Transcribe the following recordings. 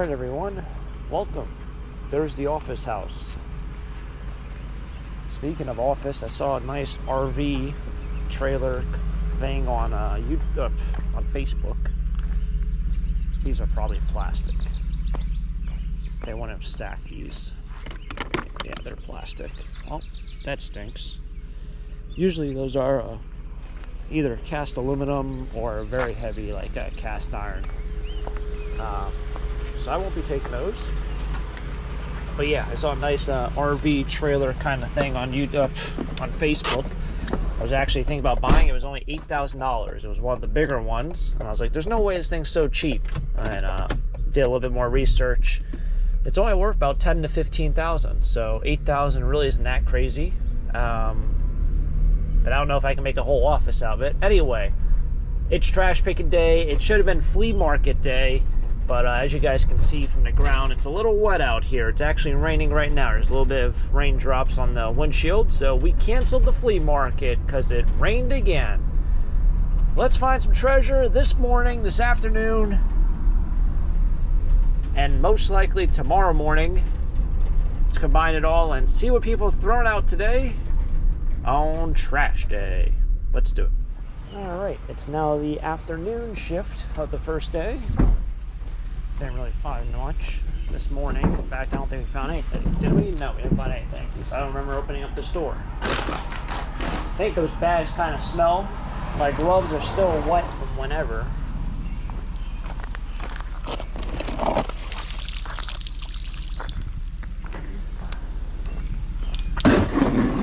Alright everyone, welcome. There's the office house. Speaking of office, I saw a nice RV trailer thing on Facebook. These are probably plastic. They want to stack these. Yeah, they're plastic. Oh, that stinks. Usually those are either cast aluminum or very heavy, like cast iron. So I won't be taking those. But yeah, I saw a nice RV trailer kind of thing on Facebook. I was actually thinking about buying it. It was only $8,000. It was one of the bigger ones. And I was like, there's no way this thing's so cheap. And did a little bit more research. It's only worth about $10,000 to $15,000. So $8,000 really isn't that crazy. But I don't know if I can make a whole office out of it. Anyway, it's trash picking day. It should have been flea market day. But as you guys can see from the ground, it's a little wet out here. It's actually raining right now. There's a little bit of raindrops on the windshield. So we canceled the flea market because it rained again. Let's find some treasure this morning, this afternoon, and most likely tomorrow morning. Let's combine it all and see what people have thrown out today on trash day. Let's do it. All right, it's now the afternoon shift of the first day. Didn't really find much this morning. In fact, I don't think we found anything. Did we? No, we didn't find anything. So I don't remember opening up the store. I think those bags kind of smell. My gloves are still wet from whenever.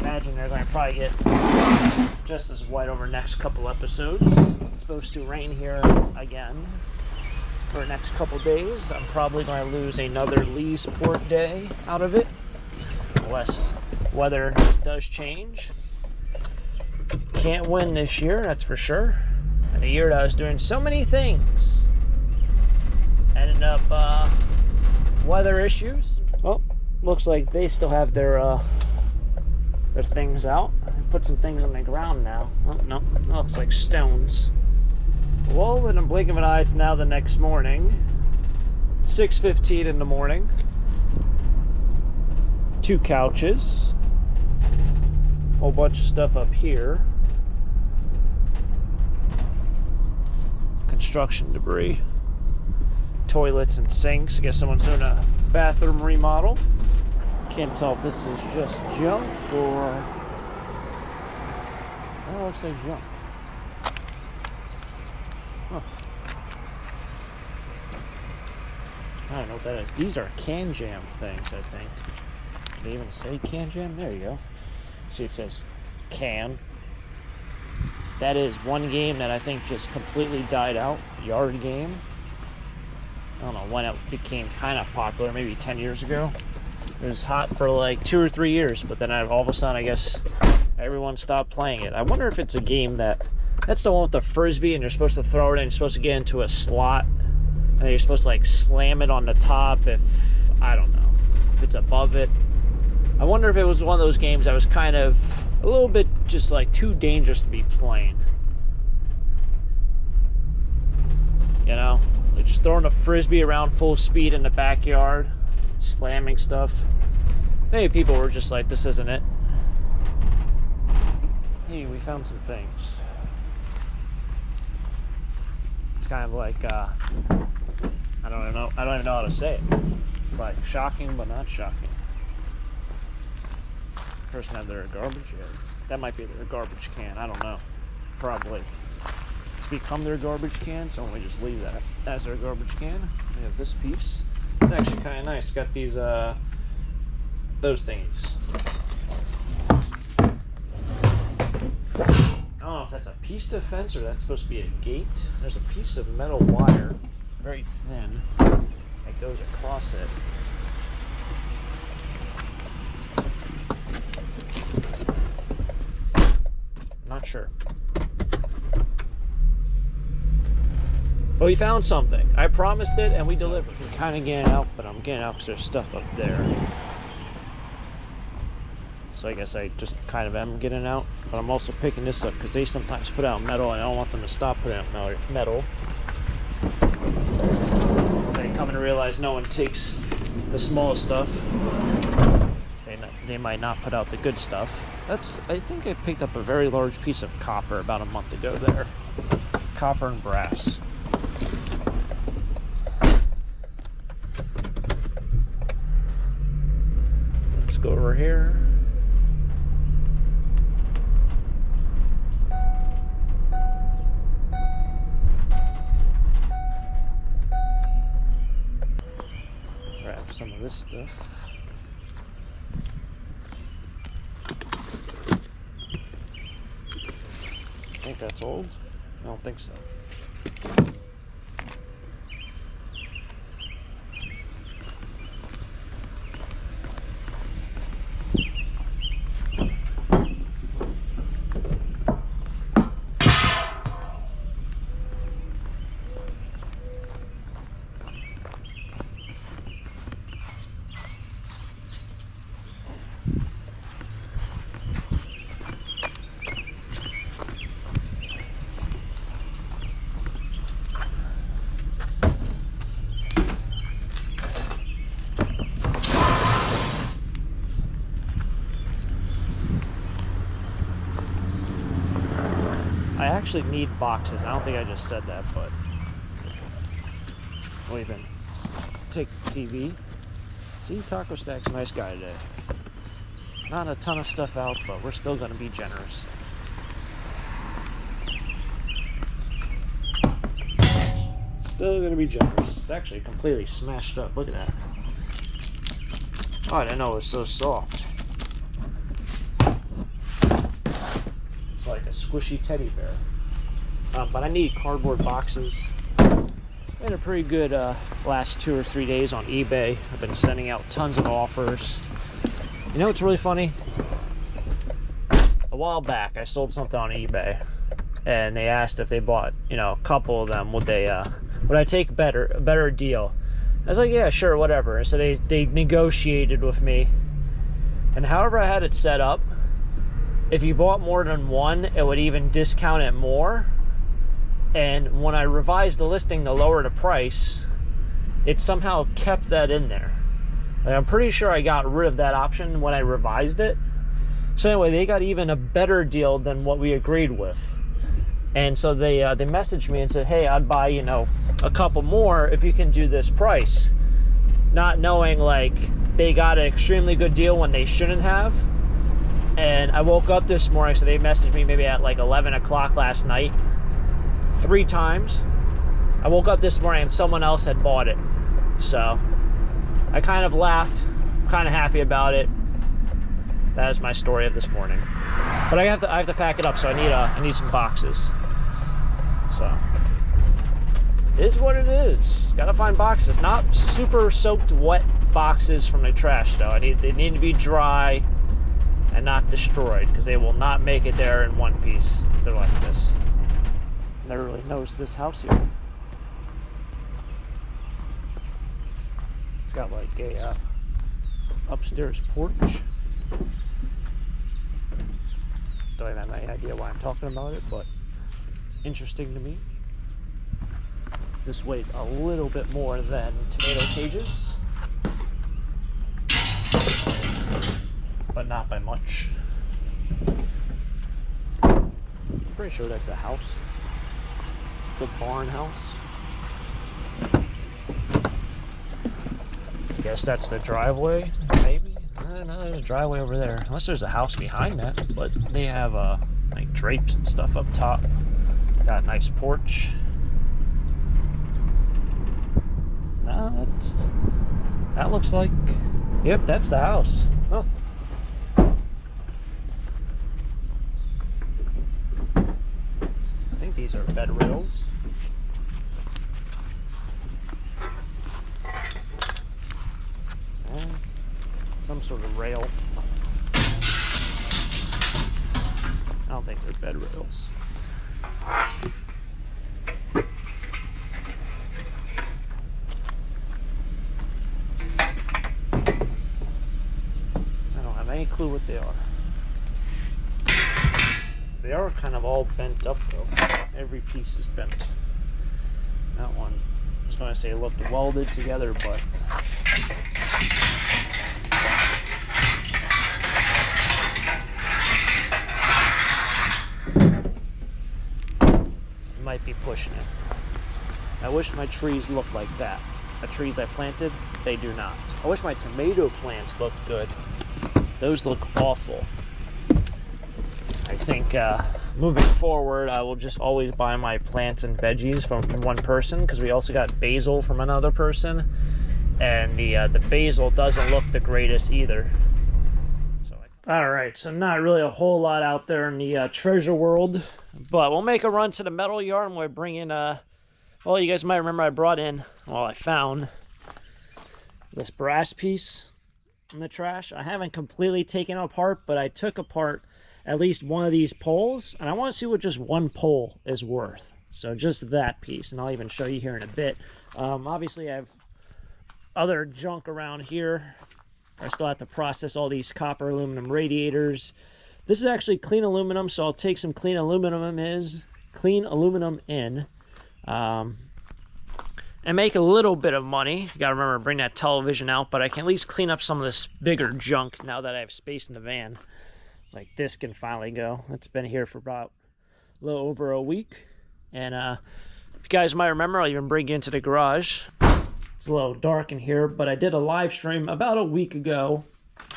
Imagine they're going to probably get just as wet over the next couple episodes. It's supposed to rain here again for the next couple days. I'm probably going to lose another Leesport day out of it, unless weather does change. Can't win this year, that's for sure. And a year that I was doing so many things ended up weather issues. Well, looks like they still have their things out. I put some things on the ground now. Oh no, it looks like stones. Well, in a blink of an eye, it's now the next morning. 6:15 in the morning. 2 couches. Whole bunch of stuff up here. Construction debris. Toilets and sinks. I guess someone's doing a bathroom remodel. Can't tell if this is just junk or... Oh, it looks like junk. Huh. I don't know what that is. These are can jam things, I think. Did they even say can jam? There you go. See, it says can. That is one game that I think just completely died out. Yard game. I don't know when it became kind of popular, maybe 10 years ago. It was hot for like 2 or 3 years, but then all of a sudden, I guess, everyone stopped playing it. I wonder if it's a game that's the one with the frisbee, and you're supposed to throw it in, you're supposed to get into a slot, and then you're supposed to like slam it on the top if, I don't know, if it's above it. I wonder if it was one of those games that was kind of a little bit just like too dangerous to be playing. You know, like just throwing a frisbee around full speed in the backyard, slamming stuff. Maybe people were just like, this isn't it. Hey, we found some things. It's kind of like, I don't even know how to say it. It's like shocking, but not shocking. Person had their garbage. Yeah, that might be their garbage can. I don't know. Probably. It's become their garbage can, so we just leave that as their garbage can. We have this piece. It's actually kind of nice. It's got these, those things. I don't know if that's a piece of fence or that's supposed to be a gate. There's a piece of metal wire, very thin, that goes across it. Not sure. But we found something. I promised it and we delivered. I'm kind of getting out, but I'm getting out because there's stuff up there. So I guess I just kind of am getting out. But I'm also picking this up because they sometimes put out metal and I don't want them to stop putting out metal. They come in realize no one takes the small stuff. They might not put out the good stuff. I think I picked up a very large piece of copper about a month ago there. Copper and brass. Let's go over here. Grab some of this stuff. I think that's old. I don't think so. I actually need boxes. I don't think I just said that, but we'll even take the TV. See, Taco Stack's a nice guy today. Not a ton of stuff out, but we're still going to be generous. Still going to be generous. It's actually completely smashed up. Look at that. Oh, I didn't know it was so soft. It's like a squishy teddy bear. But I need cardboard boxes. I had a pretty good last 2 or 3 days on eBay. I've been sending out tons of offers. You know what's really funny? A while back, I sold something on eBay, and they asked if they bought, you know, a couple of them, would I take a better deal? I was like, yeah, sure, whatever. And so they negotiated with me, and however I had it set up, if you bought more than one, it would even discount it more. And when I revised the listing to lower the price, it somehow kept that in there. Like, I'm pretty sure I got rid of that option when I revised it. So anyway, they got even a better deal than what we agreed with. And so they messaged me and said, hey, I'd buy, you know, a couple more if you can do this price. Not knowing, like, they got an extremely good deal when they shouldn't have. And I woke up this morning, so they messaged me maybe at like 11 o'clock last night, 3 times. I woke up this morning and someone else had bought it. So I kind of laughed, kind of happy about it. That is my story of this morning. But I have to pack it up, so I need some boxes. So it is what it is. Gotta find boxes. Not super soaked wet boxes from the trash though. They need to be dry and not destroyed, because they will not make it there in one piece if they're like this. Never really knows this house here. It's got like a upstairs porch. Don't even have any idea why I'm talking about it, but it's interesting to me. This weighs a little bit more than tomato cages, but not by much. I'm pretty sure that's a house. It's a barn house. Guess that's the driveway, maybe? No, there's a driveway over there. Unless there's a house behind that, but they have like drapes and stuff up top. Got a nice porch. No, that looks like, yep, that's the house. Oh. I think these are bed rails. Some sort of rail. I don't think they're bed rails. I don't have any clue what they are. They are kind of all bent up though. Every piece is bent. That one, there's don't want to say it looked welded together, but might be pushing it. I wish my trees looked like that. The trees I planted, they do not. I wish my tomato plants looked good. Those look awful. I think moving forward, I will just always buy my plants and veggies from one person, because we also got basil from another person, and the basil doesn't look the greatest either. So all right, so not really a whole lot out there in the treasure world, but we'll make a run to the metal yard, and we'll bring in well, you guys might remember I found this brass piece in the trash. I haven't completely taken it apart, but I took apart at least one of these poles, and I want to see what just one pole is worth. So just that piece, and I'll even show you here in a bit. Obviously, I have other junk around here. I still have to process all these copper aluminum radiators. This is actually clean aluminum, so I'll take some clean aluminum in. And make a little bit of money. You gotta remember to bring that television out, but I can at least clean up some of this bigger junk now that I have space in the van. Like this can finally go. It's been here for about a little over a week. And if you guys might remember, I'll even bring you into the garage. It's a little dark in here, but I did a live stream about a week ago,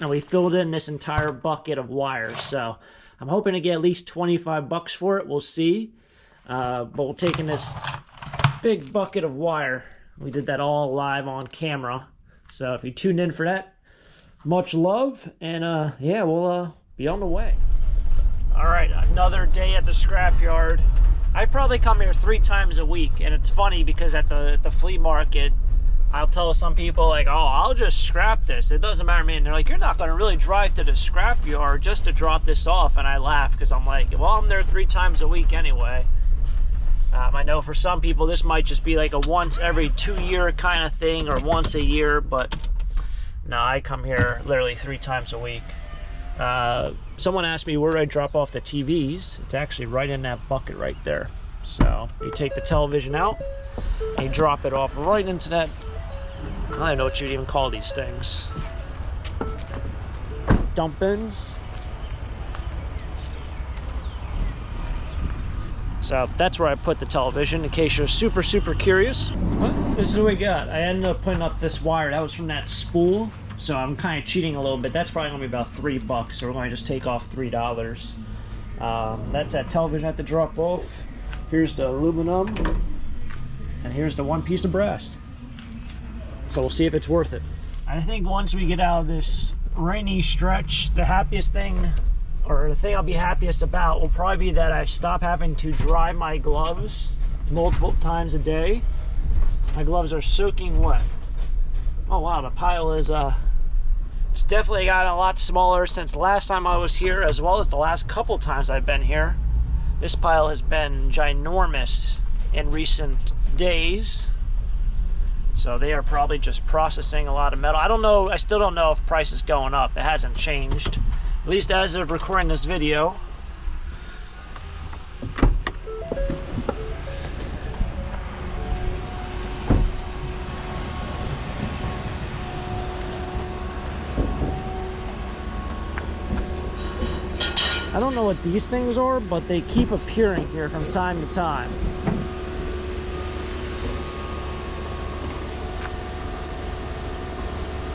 and we filled in this entire bucket of wires. So I'm hoping to get at least 25 bucks for it. We'll see. But we're taking this big bucket of wire. We did that all live on camera. So if you tuned in for that, much love. And yeah, we'll be on the way. All right, another day at the scrapyard. I probably come here 3 times a week, and it's funny because at the flea market, I'll tell some people like, oh, I'll just scrap this. It doesn't matter to me. And they're like, you're not going to really drive to the scrapyard just to drop this off. And I laugh because I'm like, well, I'm there 3 times a week anyway. I know for some people this might just be like a once every 2 year kind of thing, or once a year, but no, I come here literally 3 times a week. Someone asked me where I drop off the TVs. It's actually right in that bucket right there. So you take the television out and you drop it off right into that, I don't know what you'd even call these things, dump bins. So that's where I put the television, in case you're super curious. But this is what we got. I ended up putting up this wire. That was from that spool. So I'm kind of cheating a little bit. That's probably gonna be about $3. So we're going to just take off $3. That's that television I have to drop off. Here's the aluminum. And here's the one piece of brass. So we'll see if it's worth it. I think once we get out of this rainy stretch, the happiest thing, or the thing I'll be happiest about, will probably be that I stop having to dry my gloves multiple times a day. My gloves are soaking wet. Oh wow, the pile is it's definitely gotten a lot smaller since last time I was here, as well as the last couple times I've been here. This pile has been ginormous in recent days. So they are probably just processing a lot of metal. I don't know, I still don't know if price is going up. It hasn't changed, at least as of recording this video. I don't know what these things are, but they keep appearing here from time to time.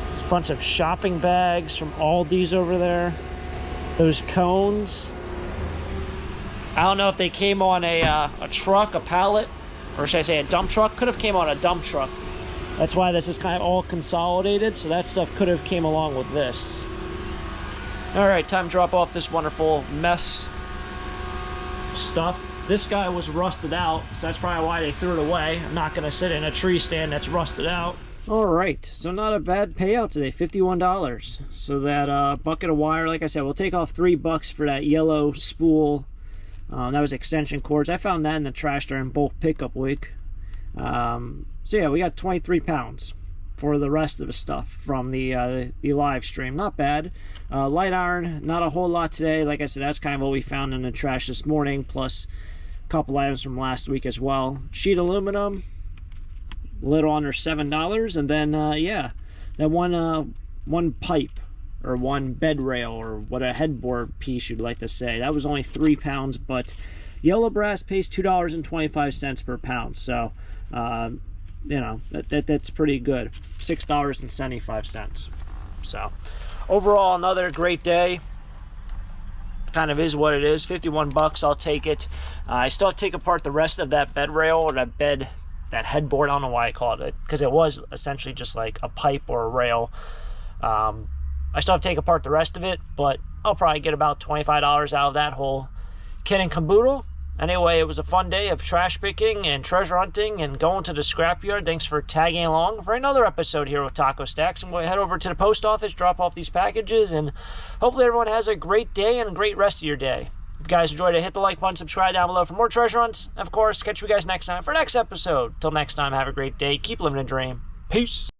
There's a bunch of shopping bags from Aldi's over there. Those cones. I don't know if they came on a truck, a pallet, or should I say a dump truck? Could have came on a dump truck. That's why this is kind of all consolidated, so that stuff could have came along with this. All right, time to drop off this wonderful mess stuff. This guy was rusted out, so that's probably why they threw it away. I'm not gonna sit in a tree stand that's rusted out. All right, so not a bad payout today, $51. So that bucket of wire, like I said, we'll take off $3 for that yellow spool. That was extension cords. I found that in the trash during bulk pickup week. So yeah, we got 23 pounds for the rest of the stuff from the live stream. Not bad. Light iron, not a whole lot today. Like I said, that's kind of what we found in the trash this morning, plus a couple items from last week as well. Sheet aluminum, a little under $7. And then yeah, that one pipe, or one bed rail, or what a headboard piece you'd like to say, that was only 3 pounds. But yellow brass pays $2.25 per pound, so you know, that's pretty good. $6.75. So overall, another great day. Kind of is what it is. 51 bucks, I'll take it. I still have to take apart the rest of that bed rail, or that headboard. I don't know why I called it, because it was essentially just like a pipe or a rail. I still have to take apart the rest of it, but I'll probably get about $25 out of that whole kit and caboodle. Anyway, it was a fun day of trash picking and treasure hunting and going to the scrapyard. Thanks for tagging along for another episode here with Taco Stacks. I'm going to head over to the post office, drop off these packages, and hopefully everyone has a great day and a great rest of your day. If you guys enjoyed it, hit the like button, subscribe down below for more treasure hunts. And of course, catch you guys next time for next episode. Till next time, have a great day. Keep living a dream. Peace.